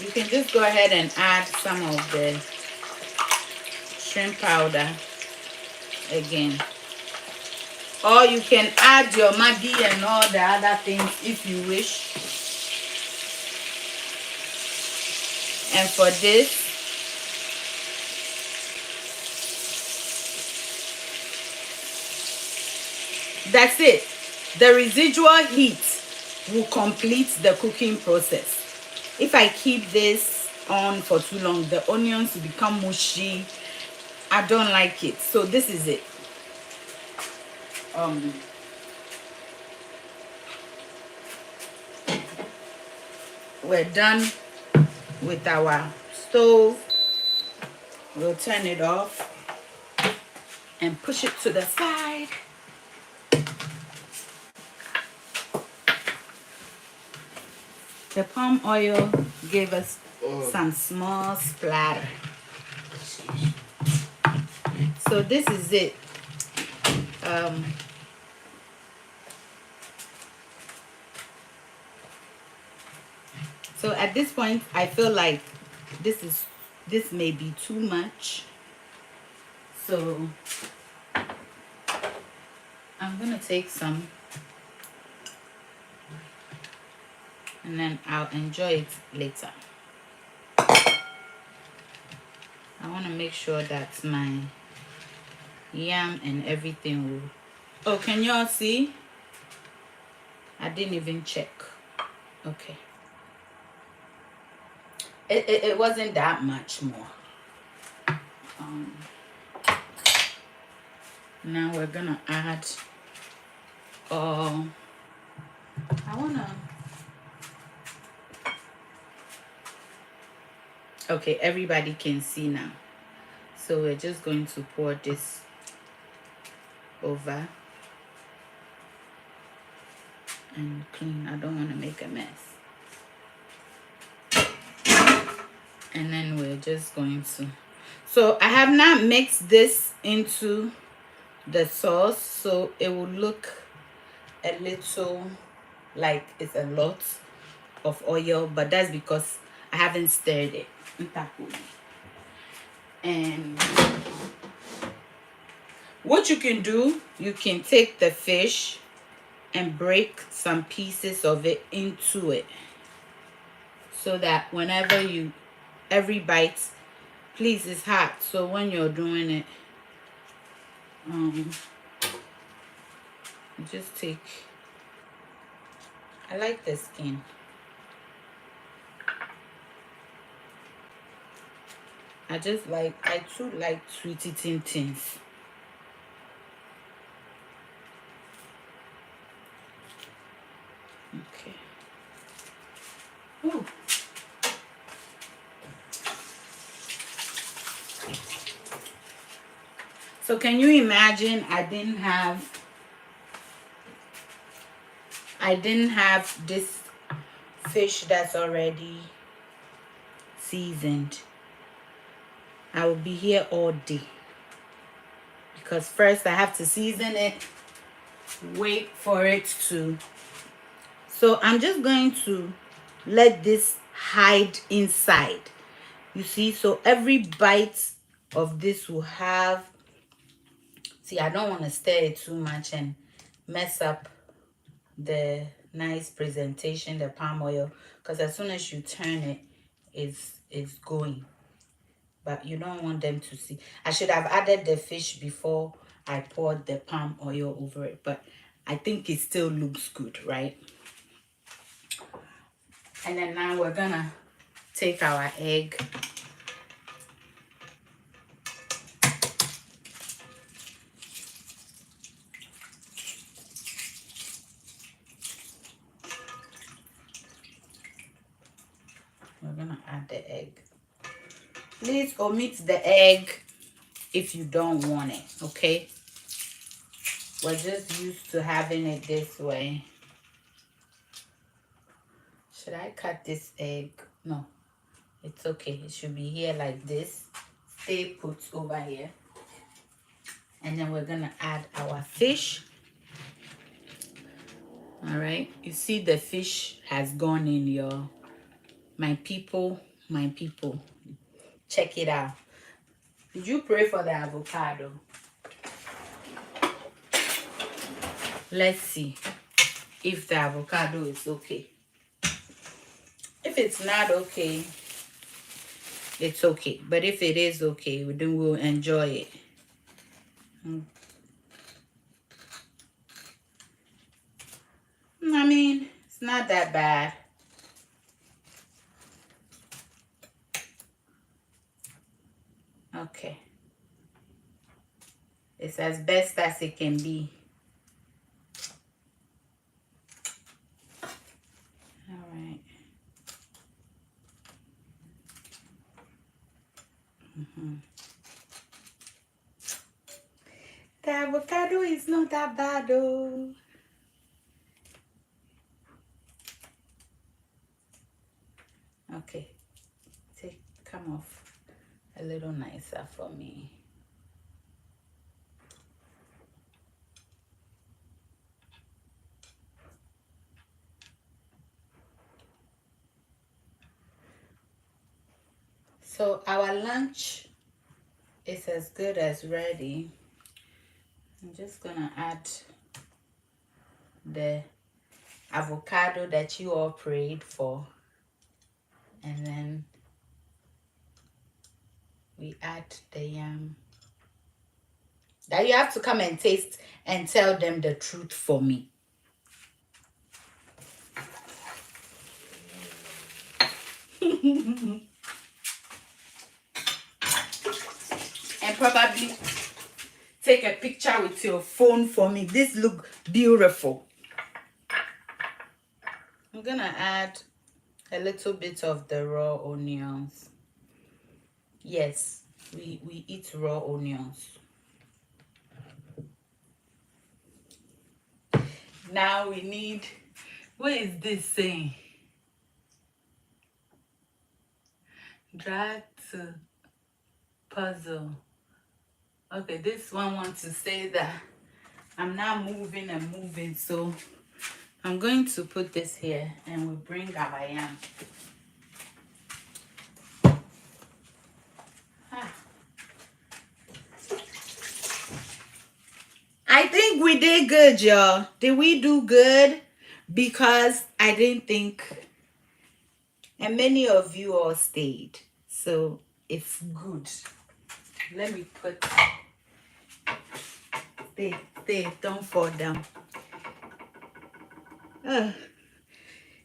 you can just go ahead and add some of the shrimp powder again. Or you can add your Maggi and all the other things if you wish. And for this, that's it. The residual heat will complete the cooking process. If I keep this on for too long, the onions will become mushy. I don't like it. So this is it. We're done with our stove. We'll turn it off and push it to the side. The palm oil gave us some small splatter. So this is it. So at this point, I feel like this may be too much. So I'm gonna take some, and then I'll enjoy it later. I want to make sure that my yam and everything will... Oh, can y'all see? I didn't even check. Okay. It wasn't that much more. Now we're gonna add I wanna... Okay, everybody can see now. So we're just going to pour this over and clean. I don't want to make a mess. And then we're just going to... So I have not mixed this into the sauce, so it will look a little like it's a lot of oil, but that's because I haven't stirred it. And what you can do, you can take the fish and break some pieces of it into it, so that whenever you every bite. Please, it's hot, so when you're doing it, just take. I like the skin. I too like sweet eating things. Okay. Ooh. So can you imagine I didn't have this fish that's already seasoned. I will be here all day. Because first I have to season it, wait for it to. So I'm just going to let this hide inside. You see, so every bite of this will have. See, I don't want to stir it too much and mess up the nice presentation, the palm oil, because as soon as you turn it, it's going. But you don't want them to see. I should have added the fish before I poured the palm oil over it, but I think it still looks good, right? And then now we're gonna take our egg. We're gonna add the egg. Please omit the egg if you don't want it, okay? We're just used to having it this way. Should I cut this egg? No, it's okay. It should be here like this. Stay put over here. And then we're gonna add our fish. All right, you see the fish has gone in, y'all. My people, check it out. Did you pray for the avocado? Let's see if the avocado is okay. If it's not okay, it's okay. But if it is okay, then we'll enjoy it. I mean, it's not that bad. Okay. It's as best as it can be. All right. The avocado is not that bad, though. Okay. Come off a little nicer for me. So our lunch is as good as ready. I'm just gonna add the avocado that you all prayed for, and then we add the yam. That you have to come and taste and tell them the truth for me. And probably take a picture with your phone for me. This look beautiful. I'm gonna add a little bit of the raw onions. Yes, we eat raw onions. Now we need, what is this saying? Drag to puzzle. Okay, this one wants to say that I'm now moving and moving, so I'm going to put this here and we'll bring our yam. I think we did good, y'all. Did we do good? Because I didn't think, and many of you all stayed. So it's good. Let me put, stay, don't fall down.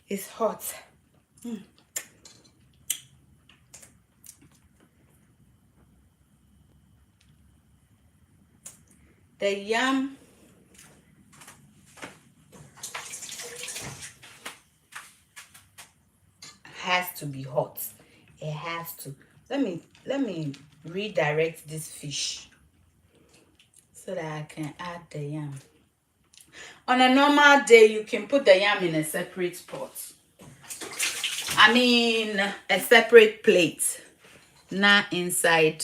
It's hot. The yam has to be hot. It has to. Let me redirect this fish so that I can add the yam. On a normal day, you can put the yam in a separate pot. I mean, a separate plate, not inside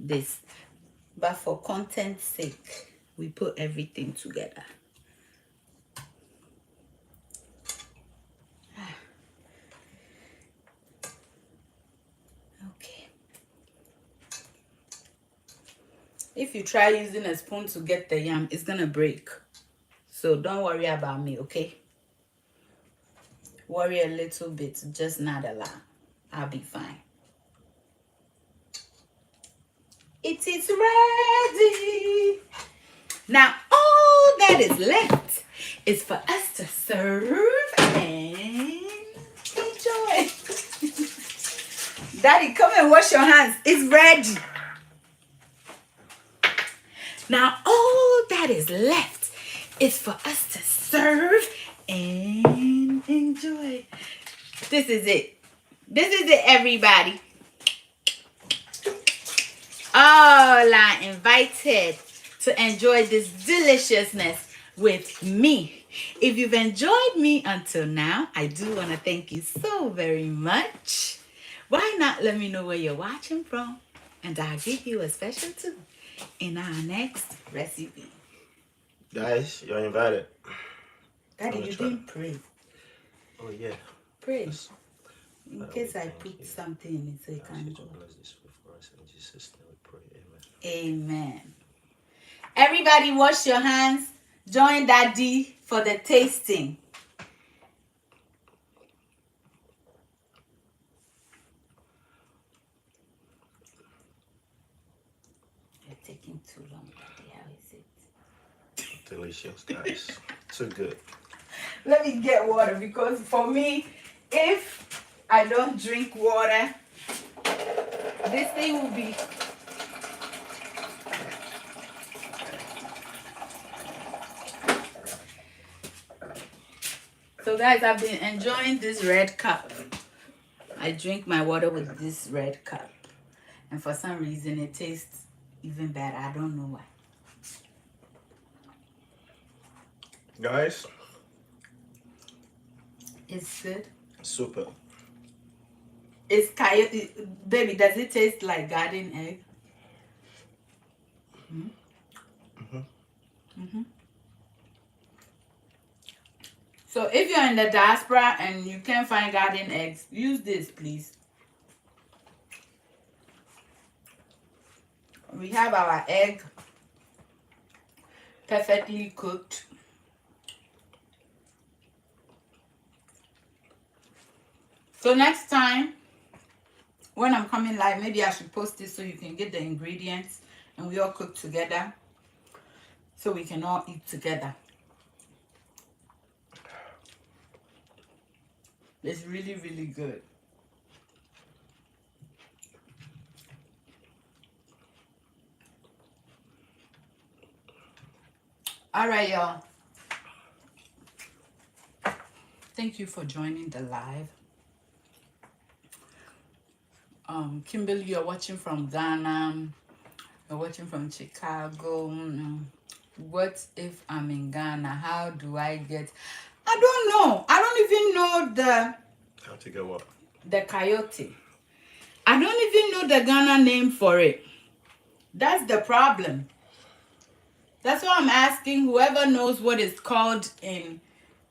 this. But for content's sake, we put everything together. Okay. If you try using a spoon to get the yam, it's gonna break. So don't worry about me, okay? Worry a little bit, just not a lot. I'll be fine. It is ready. Now all that is left is for us to serve and enjoy. Daddy, come and wash your hands. It's ready. Now all that is left is for us to serve and enjoy. This is it. This is it, everybody. All are invited to enjoy this deliciousness with me. If you've enjoyed me until now, I do want to thank you so very much. Why not let me know where you're watching from, and I'll give you a special too in our next recipe. Guys, you're invited. Daddy, you didn't pray. Oh yeah. Pray. In case I put something in it so you can go. Bless this for us in Jesus' name we pray. Amen. Amen. Everybody wash your hands. Join Daddy for the tasting. You're taking too long, Daddy. How is it? Delicious, guys. So good. Let me get water, because for me, if I don't drink water, this thing will be... So guys, I've been enjoying this red cup. I drink my water with this red cup. And for some reason, it tastes even better. I don't know why. Guys. It's good. Super. It's coyote. Baby, does it taste like garden egg? So if you're in the diaspora and you can't find garden eggs, use this, please. We have our egg perfectly cooked. So next time, when I'm coming live, maybe I should post this so you can get the ingredients and we all cook together so we can all eat together. It's really, really good. All right, y'all. Thank you for joining the live. Kimberly, you're watching from Ghana. You're watching from Chicago. What if I'm in Ghana? How do I get... I don't know. I don't even know the... How to get what? The coyote. I don't even know the Ghana name for it. That's the problem. That's why I'm asking whoever knows what it's called in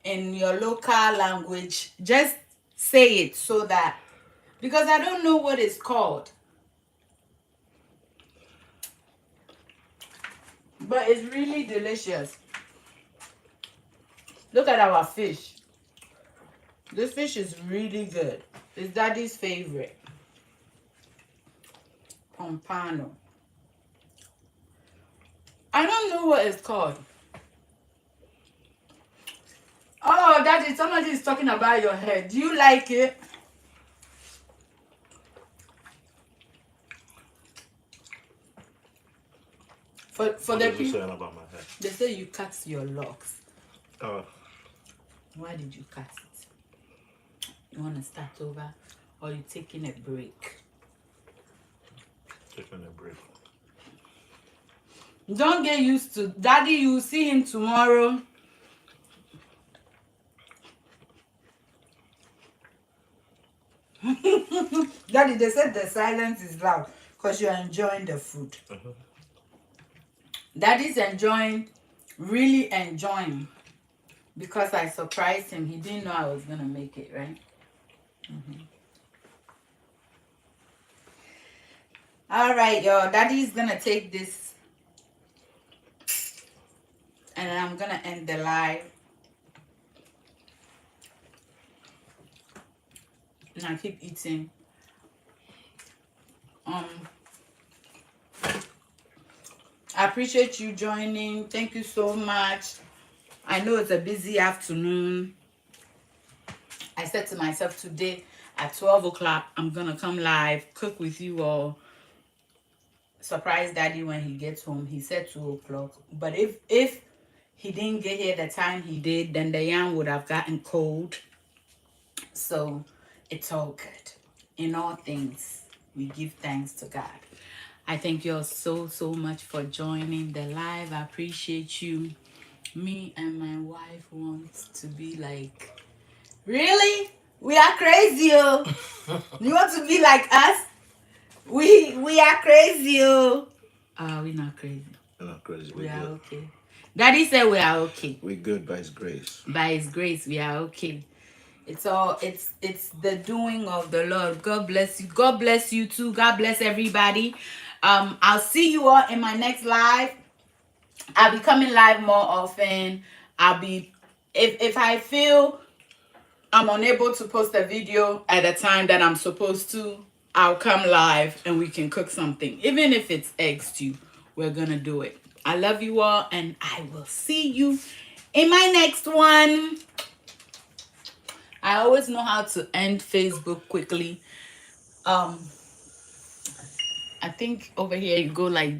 your local language. Just say it so that... Because I don't know what it's called. But it's really delicious. Look at our fish. This fish is really good. It's Daddy's favorite. pompano. I don't know what it's called. Oh, Daddy, somebody is talking about your hair. Do you like it? For What the is you people, saying about my hair? they say you cut your locks. Uh, Why did you cut it? You want to start over, or you taking a break? taking a break. Don't get used to Daddy. You will see him tomorrow. Daddy, they said the silence is loud because you're enjoying the food. Daddy's enjoying, really enjoying, because I surprised him. He didn't know I was gonna make it, right? All right, y'all. Daddy's gonna take this, and I'm gonna end the live. And I keep eating. I appreciate you joining. Thank you so much. I know it's a busy afternoon. I said to myself today at 12 o'clock, I'm gonna come live, cook with you all. Surprise Daddy when he gets home. He said 2 o'clock. But if he didn't get here the time he did, then the yam would have gotten cold. So it's all good. In all things, we give thanks to God. I thank you all so much for joining the live. I appreciate you. Me and my wife wants to be like, really? We are crazy, oh. You want to be like us? We are crazy, oh. We're not crazy. We're not crazy. We are good. okay. Daddy said we are okay. We're good by His grace. By His grace, we are okay. It's the doing of the Lord. God bless you. God bless you too. God bless everybody. I'll see you all in my next live. I'll be coming live more often. I'll be if I feel I'm unable to post a video at a time that I'm supposed to, I'll come live and we can cook something. Even if it's egg stew, we're gonna do it. I love you all, and I will see you in my next one. I always know how to end Facebook quickly. I think over here you go like this.